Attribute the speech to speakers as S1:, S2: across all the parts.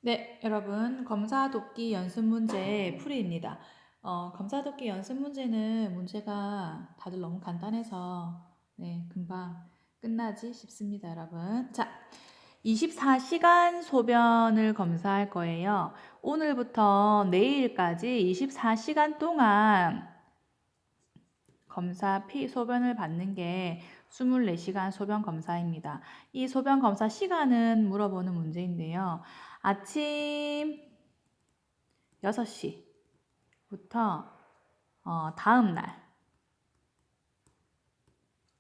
S1: 네, 여러분, 검사독기 연습 문제 풀이입니다. 검사독기 연습 문제는 문제가 다들 너무 간단해서 금방 끝나지 싶습니다, 여러분. 자, 24시간 소변을 검사할 거예요. 오늘부터 내일까지 24시간 동안 검사 소변을 받는 게 24시간 소변 검사입니다. 이 소변 검사 시간은 물어보는 문제인데요. 아침 6시부터 다음 날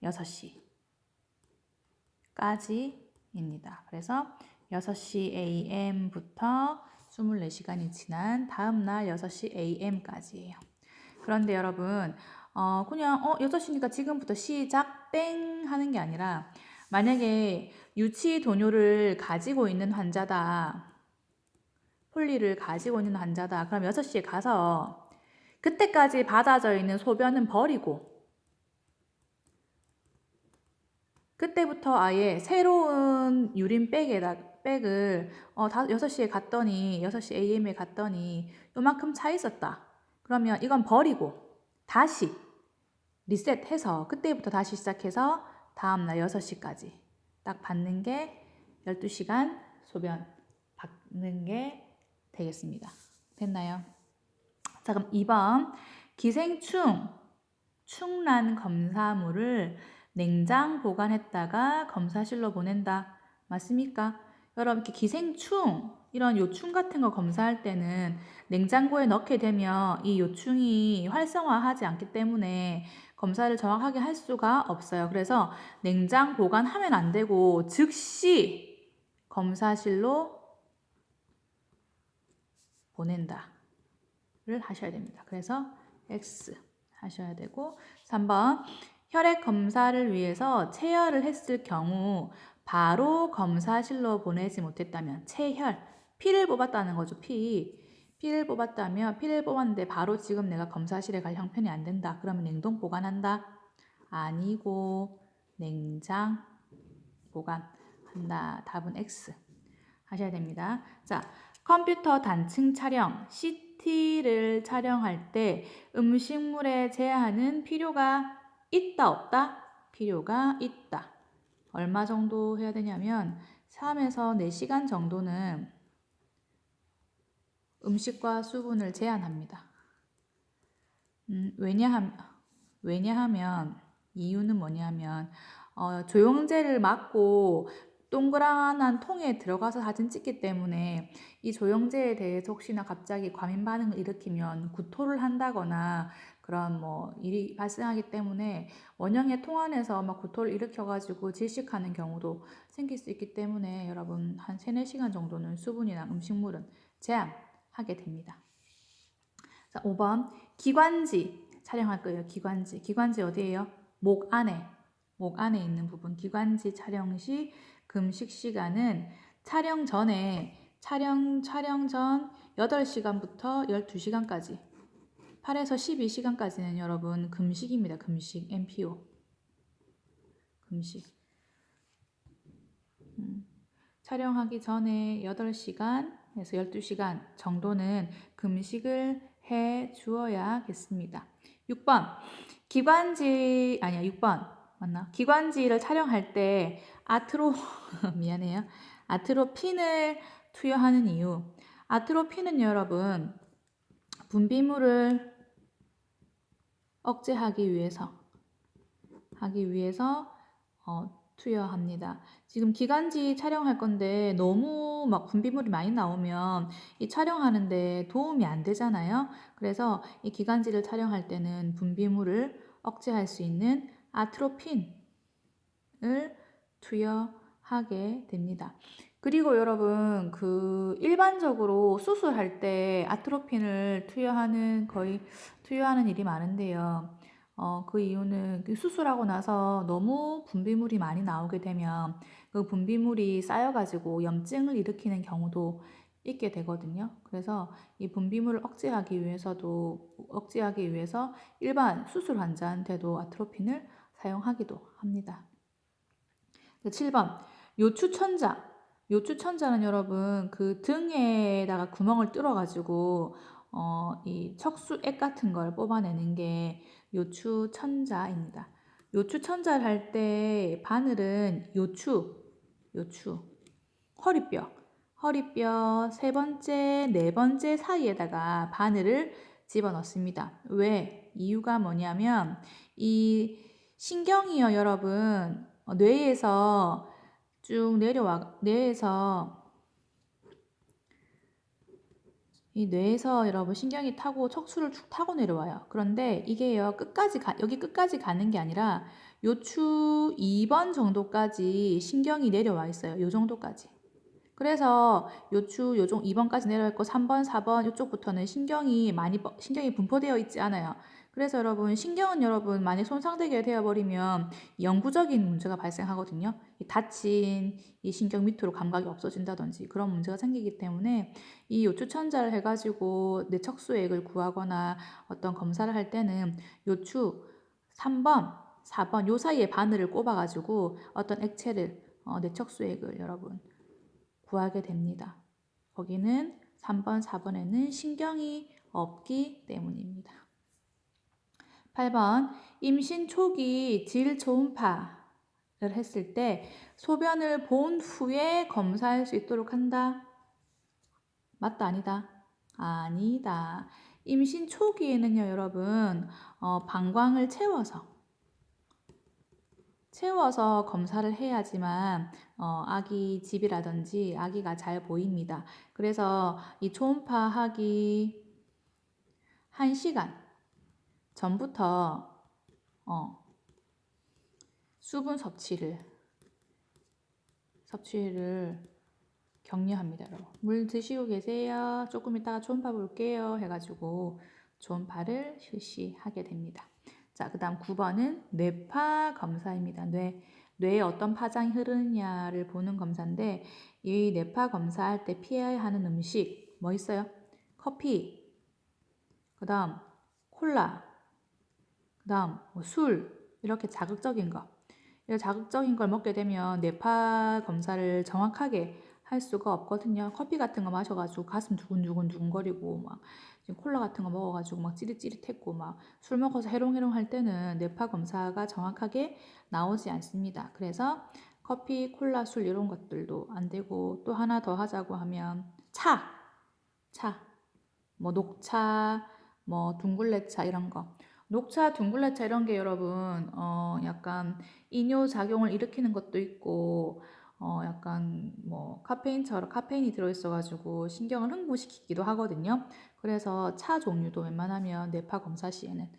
S1: 6시까지입니다. 그래서 6시 AM부터 24시간이 지난 다음 날 6시 AM까지예요. 그런데 여러분, 그냥 6시니까 지금부터 시작 땡 하는 게 아니라 만약에 유치 도뇨를 가지고 있는 환자다. 폴리를 가지고 있는 환자다. 그럼 6시에 가서 그때까지 받아져 있는 소변은 버리고 그때부터 아예 새로운 유린 백을 6시에 갔더니 6시 AM에 갔더니 요만큼 차 있었다. 그러면 이건 버리고 다시 리셋해서 그때부터 다시 시작해서 다음날 6시까지 딱 받는 게 12시간 소변 받는 게 되겠습니다. 됐나요? 자, 그럼 2번 기생충 충란 검사물을 냉장 보관했다가 검사실로 보낸다. 맞습니까? 여러분, 이렇게 기생충, 이런 요충 같은 거 검사할 때는 냉장고에 넣게 되면 이 요충이 활성화하지 않기 때문에 검사를 정확하게 할 수가 없어요. 그래서 냉장 보관하면 안 되고 즉시 검사실로 보낸다를 하셔야 됩니다. 그래서 X 하셔야 되고 3번 혈액 검사를 위해서 체혈을 했을 경우 바로 검사실로 보내지 못했다면 체혈, 피를 뽑았다는 거죠. 피를 뽑았다면 피를 뽑았는데 바로 지금 내가 검사실에 갈 형편이 안 된다. 그러면 냉동 보관한다? 아니고 냉장 보관한다. 답은 X 하셔야 됩니다. 자, 컴퓨터 단층 촬영, CT를 촬영할 때 음식물의 제한은 필요가 있다, 없다? 필요가 있다. 얼마 정도 해야 되냐면 3에서 4시간 정도는 음식과 수분을 제한합니다. 왜냐하면 이유는 뭐냐면 조영제를 맞고 동그란한 통에 들어가서 사진 찍기 때문에 이 조영제에 대해서 혹시나 갑자기 과민 반응을 일으키면 구토를 한다거나 그런 일이 발생하기 때문에 원형의 통 안에서 막 구토를 일으켜가지고 질식하는 경우도 생길 수 있기 때문에 여러분 한 3-4시간 정도는 수분이나 음식물은 제한하게 됩니다. 자, 5번 기관지 촬영할 거예요. 기관지 어디예요? 목 안에 있는 부분. 기관지 촬영 시 금식 시간은 촬영 전 8시간부터 12시간까지 8에서 12시간까지는 여러분 금식입니다. 금식 MPO 금식 촬영하기 전에 8시간에서 12시간 정도는 금식을 해 주어야겠습니다. 6번 기관지를 촬영할 때 미안해요. 아트로핀을 투여하는 이유. 아트로핀은 여러분 분비물을 억제하기 위해서 투여합니다. 지금 기관지 촬영할 건데 너무 막 분비물이 많이 나오면 이 촬영하는데 도움이 안 되잖아요. 그래서 이 기관지를 촬영할 때는 분비물을 억제할 수 있는 아트로핀을 투여하게 됩니다. 그리고 여러분 일반적으로 수술할 때 아트로핀을 투여하는 일이 많은데요. 그 이유는 수술하고 나서 너무 분비물이 많이 나오게 되면 그 분비물이 쌓여가지고 염증을 일으키는 경우도 있게 되거든요. 그래서 이 분비물을 억제하기 위해서 일반 수술 환자한테도 아트로핀을 사용하기도 합니다. 7번 요추천자 요추천자는 여러분 그 등에다가 구멍을 뚫어가지고 이 척수액 같은 걸 뽑아내는 게 요추천자입니다. 요추천자를 할 때 바늘은 요추, 허리뼈 세 번째, 네 번째 사이에다가 바늘을 집어 넣습니다. 왜? 이유가 뭐냐면 이 신경이요, 여러분, 뇌에서 쭉 내려와, 이 뇌에서 여러분 신경이 타고 척수를 쭉 타고 내려와요. 그런데 이게요, 여기 끝까지 가는 게 아니라 요추 2번 정도까지 신경이 내려와 있어요. 요 정도까지. 그래서 요추 요정 2번까지 내려와 있고 3번, 4번 이쪽부터는 신경이 분포되어 있지 않아요. 그래서 여러분 신경은 여러분 만약 손상되게 되어버리면 영구적인 문제가 발생하거든요. 다친 이 신경 밑으로 감각이 없어진다든지 그런 문제가 생기기 때문에 이 요추천자를 해가지고 뇌 척수액을 구하거나 어떤 검사를 할 때는 요추 3번, 4번 요 사이에 바늘을 꼽아가지고 어떤 액체를 뇌 척수액을 여러분 구하게 됩니다. 거기는 3번, 4번에는 신경이 없기 때문입니다. 8번 임신 초기 질 초음파를 했을 때 소변을 본 후에 검사할 수 있도록 한다. 맞다, 아니다? 아니다. 임신 초기에는요, 여러분, 방광을 채워서 검사를 해야지만 아기 집이라든지 아기가 잘 보입니다. 그래서 이 초음파 하기 1시간 전부터 수분 섭취를 격려합니다. 여러분. 물 드시고 계세요. 조금 이따가 초음파 볼게요. 해가지고 초음파를 실시하게 됩니다. 자, 그 다음 9번은 뇌파 검사입니다. 뇌에 어떤 파장이 흐르느냐를 보는 검사인데 이 뇌파 검사할 때 피해야 하는 음식 뭐 있어요? 커피, 그 다음 콜라, 그 다음 술 이렇게 자극적인 거. 이런 자극적인 걸 먹게 되면 뇌파 검사를 정확하게 할 수가 없거든요. 커피 같은 거 마셔가지고 가슴 두근두근 두근거리고 막 지금 콜라 같은 거 먹어가지고 막 찌릿찌릿했고 막 술 먹어서 해롱해롱 할 때는 뇌파 검사가 정확하게 나오지 않습니다. 그래서 커피, 콜라, 술 이런 것들도 안 되고 또 하나 더 하자고 하면 차, 뭐 녹차, 뭐 둥글레차 이런 거. 녹차, 둥글레차 이런 게 여러분 약간 이뇨 작용을 일으키는 것도 있고 약간 뭐 카페인이 들어있어가지고 신경을 흥분시키기도 하거든요. 그래서 차 종류도 웬만하면 뇌파 검사 시에는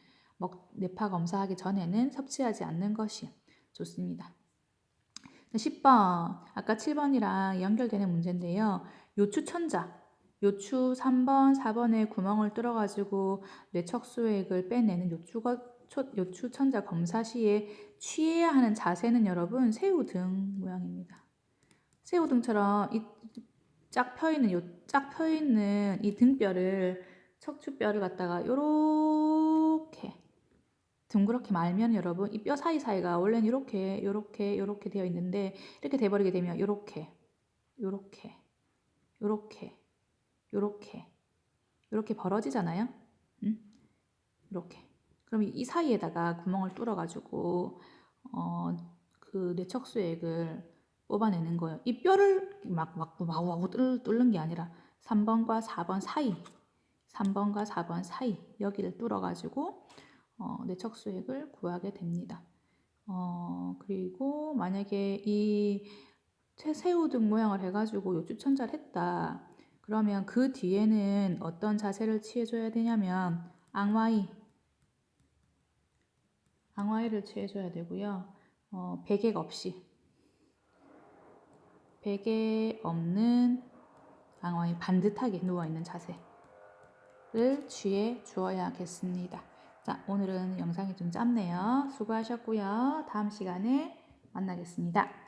S1: 뇌파 검사하기 전에는 섭취하지 않는 것이 좋습니다. 10번 아까 7번이랑 연결되는 문제인데요. 요추 3번, 4번에 구멍을 뚫어가지고 뇌척수액을 빼내는 요추천자 검사 시에 취해야 하는 자세는 여러분 새우등 모양입니다. 새우등처럼 쫙 펴있는 이 등뼈를 척추뼈를 갖다가 요렇게 둥그렇게 말면 여러분 이 뼈 사이사이가 원래는 요렇게 되어 있는데 이렇게 돼버리게 되면 요렇게 벌어지잖아요. 응? 이렇게. 그럼 이 사이에다가 구멍을 뚫어가지고 그 뇌척수액을 뽑아내는 거예요. 이 뼈를 막 마구마구 뚫는 게 아니라 3번과 4번 사이 여기를 뚫어가지고 뇌척수액을 구하게 됩니다. 그리고 만약에 이 새우등 모양을 해가지고 요추천자를 했다. 그러면 그 뒤에는 어떤 자세를 취해줘야 되냐면 앙와이를 취해줘야 되고요. 베개 없는 앙와이 반듯하게 누워있는 자세를 취해 주어야겠습니다. 자, 오늘은 영상이 좀 짧네요. 수고하셨고요. 다음 시간에 만나겠습니다.